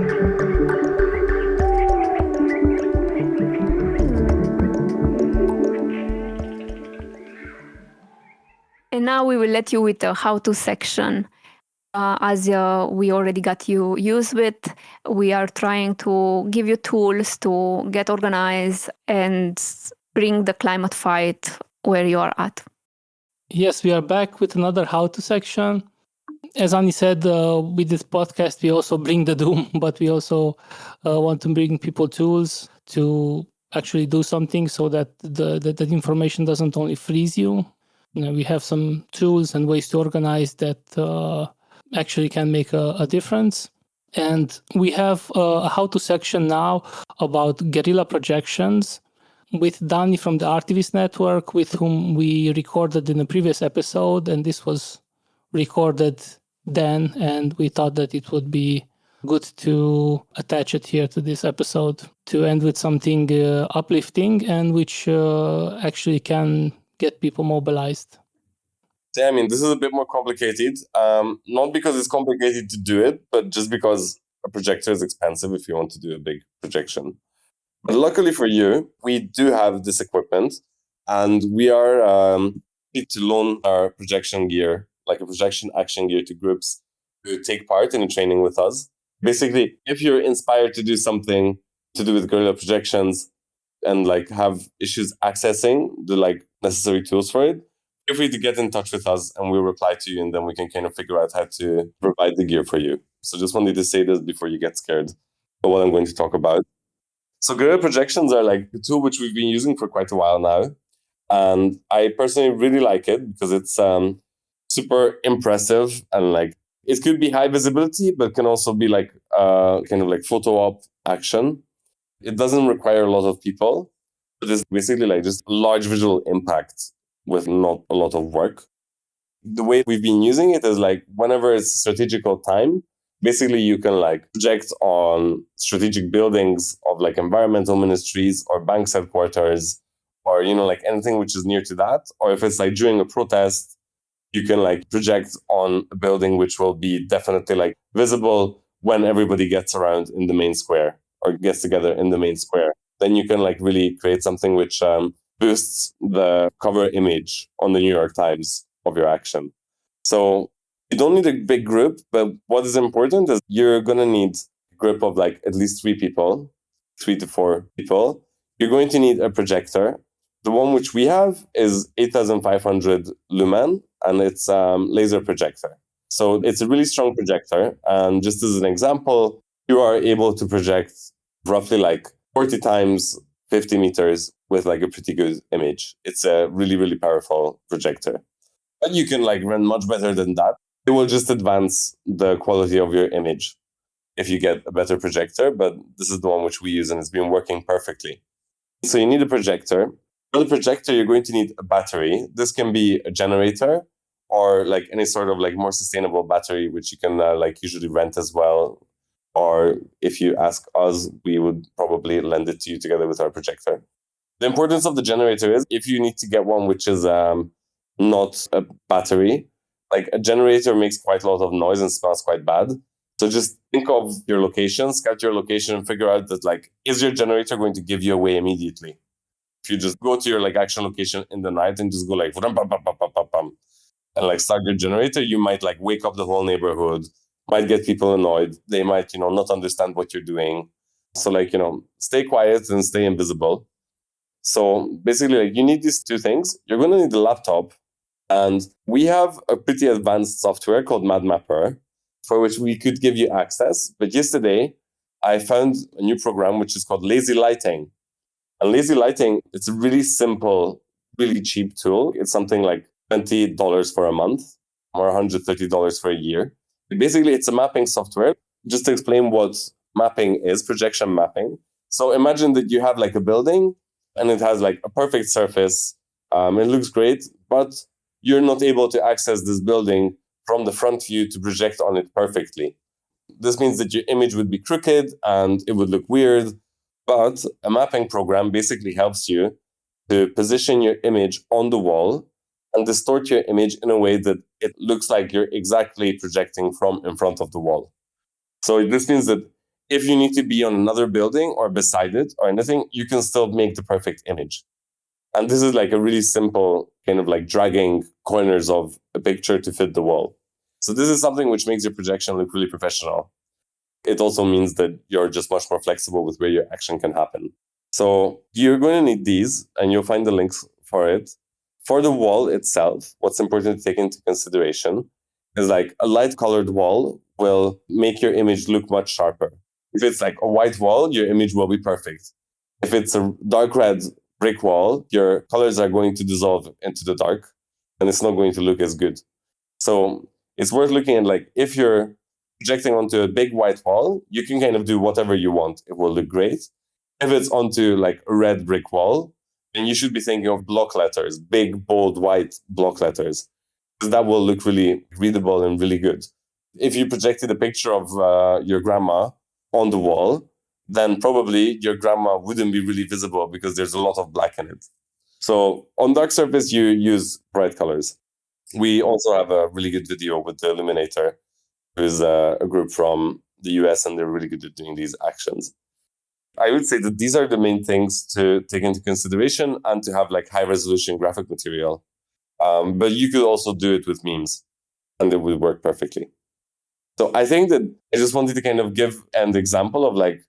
And now we will let you with the how-to section. As we already got you used with, we are trying to give you tools to get organized and bring the climate fight where you are at. Yes, we are back with another how-to section. As Ani said, with this podcast, we also bring the doom, but we also want to bring people tools to actually do something so that the information doesn't only freeze you. We have some tools and ways to organize that actually can make a difference. And we have a how-to section now about guerrilla projections with Dani from the Artivist Network, with whom we recorded in a previous episode. And this was recorded then, and we thought that it would be good to attach it here to this episode to end with something uplifting and which actually can get people mobilized. I mean, this is a bit more complicated, not because it's complicated to do it, but just because a projector is expensive if you want to do a big projection. But luckily for you, we do have this equipment, and we are need to loan our projection gear, like a projection action gear, to groups who take part in the training with us. Basically, if you're inspired to do something to do with guerrilla projections and like have issues accessing the like necessary tools for it, feel free to get in touch with us and we'll reply to you, and then we can kind of figure out how to provide the gear for you. So just wanted to say this before you get scared of what I'm going to talk about. So guerrilla projections are like a tool which we've been using for quite a while now. And I personally really like it because it's super impressive, and like it could be high visibility, but can also be like kind of like photo op action. It doesn't require a lot of people, but it's basically like just a large visual impact with not a lot of work. The way we've been using it is like whenever it's strategical time, basically you can like project on strategic buildings of like environmental ministries or banks headquarters, or, you know, like anything which is near to that. Or if it's like during a protest, you can like project on a building which will be definitely like visible when everybody gets around in the main square or gets together in the main square. Then you can like really create something which boosts the cover image on the New York Times of your action. So you don't need a big group, but what is important is you're going to need a group of like at least 3 people, 3 to 4 people. You're going to need a projector. The one which we have is 8,500 lumen, and it's laser projector. So it's a really strong projector. And just as an example, you are able to project roughly like 40 times 50 meters with like a pretty good image. It's a really, really powerful projector. But you can like run much better than that. It will just advance the quality of your image if you get a better projector. But this is the one which we use, and it's been working perfectly. So you need a projector. For the projector, you're going to need a battery. This can be a generator or like any sort of like more sustainable battery, which you can like usually rent as well. Or if you ask us, we would probably lend it to you together with our projector. The importance of the generator is if you need to get one which is not a battery, like a generator makes quite a lot of noise and smells quite bad. So just think of your location, scout your location, and figure out that like, is your generator going to give you away immediately? If you just go to your like action location in the night and just go like and like start your generator, you might like wake up the whole neighborhood, might get people annoyed. They might, not understand what you're doing. So like, stay quiet and stay invisible. So basically like you need these 2 things. You're going to need a laptop, and we have a pretty advanced software called MadMapper for which we could give you access. But yesterday I found a new program which is called Lazy Lighting. And Lazy Lighting, it's a really simple, really cheap tool. It's something like $20 for a month or $130 for a year. Basically, it's a mapping software. Just to explain what mapping is, projection mapping. So imagine that you have like a building and it has like a perfect surface. It looks great, but you're not able to access this building from the front view to project on it perfectly. This means that your image would be crooked and it would look weird. But a mapping program basically helps you to position your image on the wall and distort your image in a way that it looks like you're exactly projecting from in front of the wall. So this means that if you need to be on another building or beside it or anything, you can still make the perfect image. And this is like a really simple kind of like dragging corners of a picture to fit the wall. So this is something which makes your projection look really professional. It also means that you're just much more flexible with where your action can happen. So you're going to need these, and you'll find the links for it. For the wall itself, what's important to take into consideration is like a light colored wall will make your image look much sharper. If it's like a white wall, your image will be perfect. If it's a dark red brick wall, your colors are going to dissolve into the dark and it's not going to look as good. So it's worth looking at, like, if you're projecting onto a big white wall, you can kind of do whatever you want. It will look great. If it's onto like a red brick wall, then you should be thinking of block letters, big, bold, white block letters, because that will look really readable and really good. If you projected a picture of your grandma on the wall, then probably your grandma wouldn't be really visible because there's a lot of black in it. So on dark surface, you use bright colors. We also have a really good video with the Illuminator, who's a group from the US, and they're really good at doing these actions. I would say that these are the main things to take into consideration and to have like high resolution graphic material. But you could also do it with memes and it would work perfectly. So I think that I just wanted to kind of give an example of like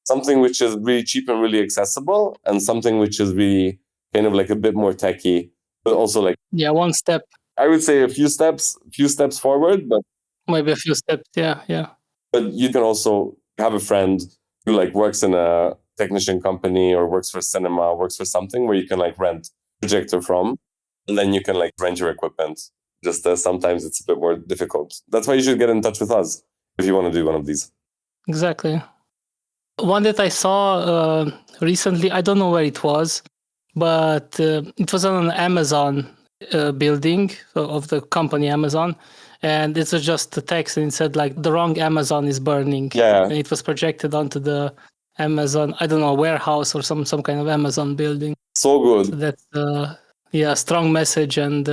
something which is really cheap and really accessible, and something which is really kind of like a bit more techy, but also like, Yeah, one step, I would say a few steps forward, but maybe a few steps. Yeah. But you can also have a friend who like works in a technician company or works for cinema, works for something where you can like rent projector from, and then you can like rent your equipment. Just sometimes it's a bit more difficult. That's why you should get in touch with us if you want to do one of these. Exactly. One that I saw recently, I don't know where it was, but it was on an Amazon building of the company Amazon. And it was just the text, and it said like the wrong Amazon is burning. Yeah. And it was projected onto the Amazon, I don't know, warehouse or some kind of Amazon building. So good. So that's a strong message, and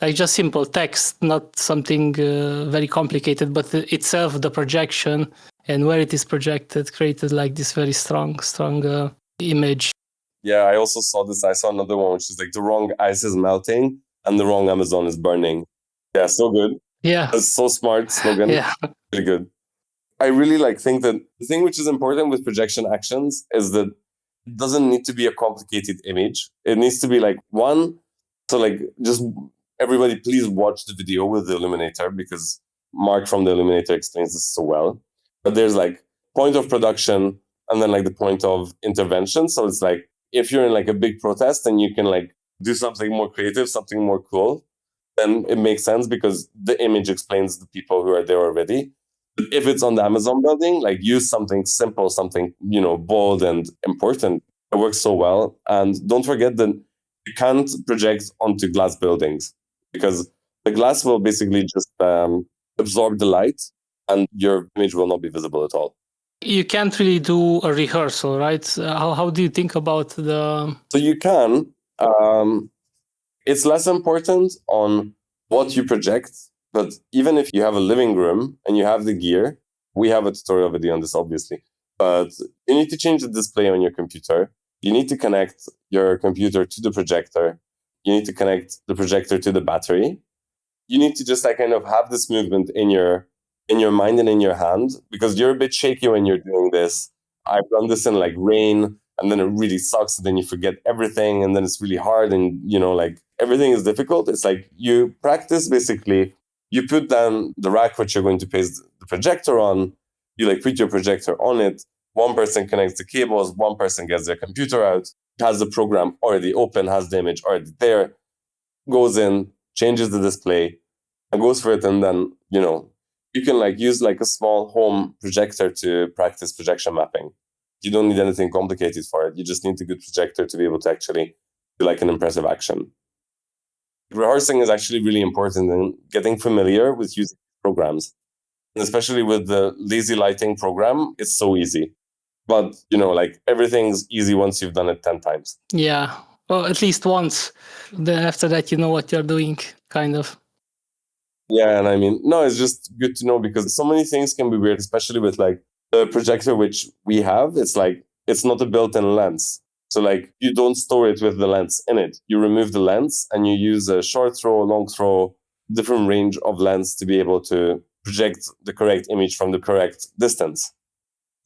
like just simple text, not something very complicated, but itself the projection and where it is projected created like this very strong image. Yeah, I also saw this. I saw another one which is like the wrong ice is melting and the wrong Amazon is burning. Yeah, so good. Yeah. That's so smart slogan. Yeah. Really good. I really think that the thing which is important with projection actions is that it doesn't need to be a complicated image. It needs to be like one. So like just everybody please watch the video with the Illuminator, because Mark from the Illuminator explains this so well. But there's like point of production and then like the point of intervention. So it's like if you're in like a big protest and you can like do something more creative, something more cool, then it makes sense because the image explains the people who are there already. But if it's on the Amazon building, like use something simple, something, bold and important. It works so well. And don't forget that you can't project onto glass buildings because the glass will basically just absorb the light and your image will not be visible at all. You can't really do a rehearsal, right? How do you think about the... So you can. It's less important on what you project, but even if you have a living room and you have the gear, we have a tutorial video on this, obviously, but you need to change the display on your computer. You need to connect your computer to the projector. You need to connect the projector to the battery. You need to just like kind of have this movement in your mind and in your hand, because you're a bit shaky when you're doing this. I've done this in like rain, and then it really sucks. And then you forget everything, and then it's really hard, and like everything is difficult. It's like you practice basically. You put down the rack which you're going to place the projector on. You like put your projector on it. One person connects the cables. One person gets their computer out, has the program already open, has the image already there, goes in, changes the display, and goes for it. And then you can like use like a small home projector to practice projection mapping. You don't need anything complicated for it. You just need a good projector to be able to actually do like an impressive action. Rehearsing is actually really important in getting familiar with using programs. And especially with the lazy lighting program, it's so easy. But, like everything's easy once you've done it 10 times. Yeah. Well, at least once. Then after that, you know what you're doing, kind of. Yeah, and I mean, no, it's just good to know because so many things can be weird, especially with like The projector which we have, it's not a built-in lens. So like you don't store it with the lens in it. You remove the lens and you use a short throw, long throw, different range of lens to be able to project the correct image from the correct distance.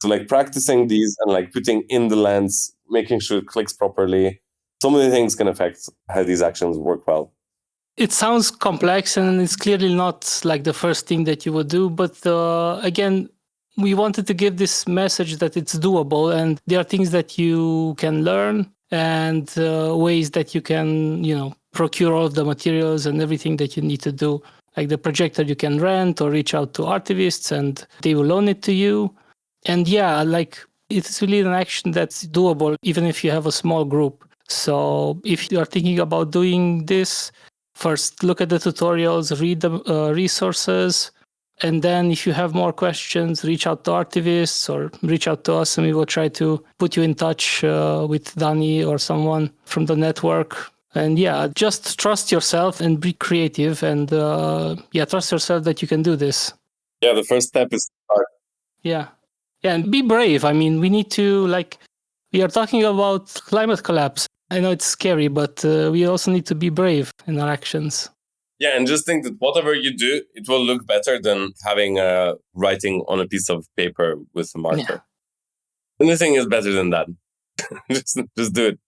So like practicing these and like putting in the lens, making sure it clicks properly, so many things can affect how these actions work well. It sounds complex and it's clearly not like the first thing that you would do. But again, we wanted to give this message that it's doable and there are things that you can learn and ways that you can, procure all of the materials and everything that you need to do. Like the projector you can rent or reach out to artivists and they will loan it to you. And yeah, like it's really an action that's doable even if you have a small group. So if you are thinking about doing this, first look at the tutorials, read the resources, and then if you have more questions, reach out to artivists or reach out to us and we will try to put you in touch with Dani or someone from the network. And yeah, just trust yourself and be creative and trust yourself that you can do this. Yeah, the first step is to start. Yeah, and be brave. I mean, we need to we are talking about climate collapse. I know it's scary, but we also need to be brave in our actions. Yeah, and just think that whatever you do, it will look better than having writing on a piece of paper with a marker. Yeah. Anything is better than that. just do it.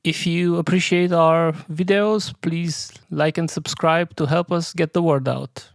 If you appreciate our videos, please like and subscribe to help us get the word out.